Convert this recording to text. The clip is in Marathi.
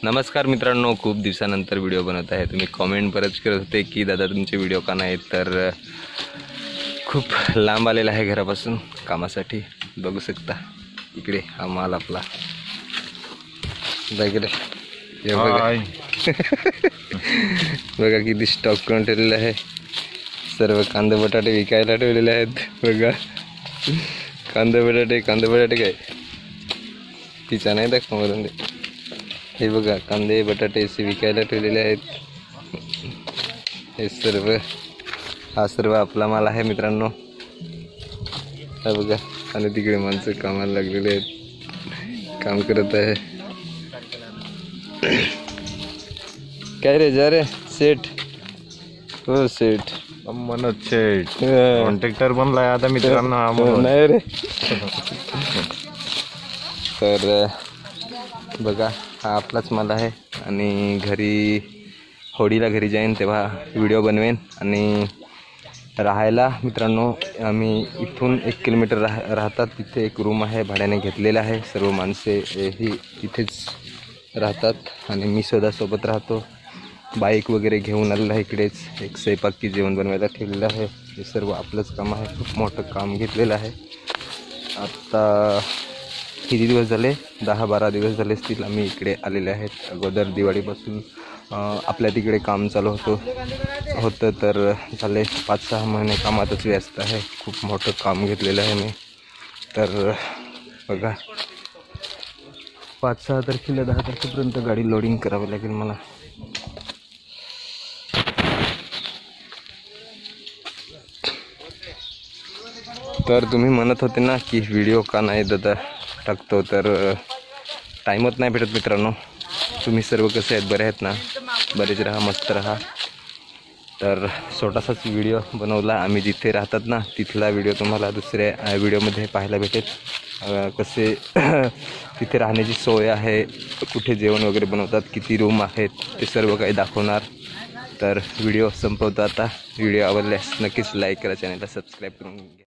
नमस्कार मित्रांनो, खूप दिवसानंतर व्हिडिओ बनवत आहे। तुम्ही कमेंट परत करत होते की दादा तुमचे व्हिडिओ का नाही, तर खूप लांब आलेला आहे घरापासून कामासाठी। बघू शकता इकडे हा माल आपला इकडे बघा बघा किती स्टॉक करून ठेवलेला आहे। सर्व कांदे बटाटे विकायला ठेवलेले आहेत। बघा कांदे बटाटे काय तिचा नाही दाखवून दे। हे बघा कांदे बटाटे असे विकायला ठेवलेले आहेत। हे हा सर्व आपला माल आहे मित्रांनो। हा बघा आणि तिकडे माणसं कामाला लागलेले आहेत, काम करत आहे। काय रे जा रे सेठ, हो सेठ मनोज शेठ कॉन्ट्रॅक्टर बनलाय आता मित्रांनो। नाही रे तर बघा हा आपलाच माल आहे आणि घरी होळीला घरी जाईन तेव्हा व्हिडिओ बनवेन। आणि राहायला मित्रांनो आम्ही इथून 1 किलोमीटर राहतात, तिथे एक रूम आहे भाड्याने घेतलेला आहे। सर्व माणसे ही तिथेच राहतात आणि मी सोबत राहतो। बाईक वगैरे घेऊन आलेला आहे इकडेच। एक स्वयंपाकी जेवण बनवायला ठेवलेलं आहे। हे सर्व आपलंच काम आहे, खूप मोठं काम घेतलेलं आहे। आता किती दिवस झाले, 10-12 दिवस झाले असतील आम्ही इकडे आलेले आहेत। अगोदर दिवाळीपासून आपल्या तिकडे काम चालू होतं तर झाले 5-6 महिने कामातच व्यस्त आहे। खूप मोठं काम घेतलेलं आहे मी। तर बघा 5-6 तारखेला 10 तारखेपर्यंत गाडी लोडिंग करावी लागेल मला। तर तुम्ही म्हणत होते ना की व्हिडिओ का नाही दादा टाकतो, तर टाईमच नाही भेटत मित्रांनो। तुम्ही सर्व कसे आहेत, बरे आहेत ना? बरेच राहा, मस्त राहा। तर छोटासाच व्हिडिओ बनवला आम्ही जिथे राहतात ना तिथला व्हिडिओ तुम्हाला दुसऱ्या व्हिडिओमध्ये पाहायला भेटेल। कसे तिथे राहण्याची सोय आहे, कुठे जेवण वगैरे बनवतात, किती रूम आहेत, ते सर्व काही दाखवणार। तर व्हिडिओ संपवतो आता। व्हिडिओ आवडल्यास नक्कीच लाईक करा, चॅनलला सबस्क्राईब करून घ्या।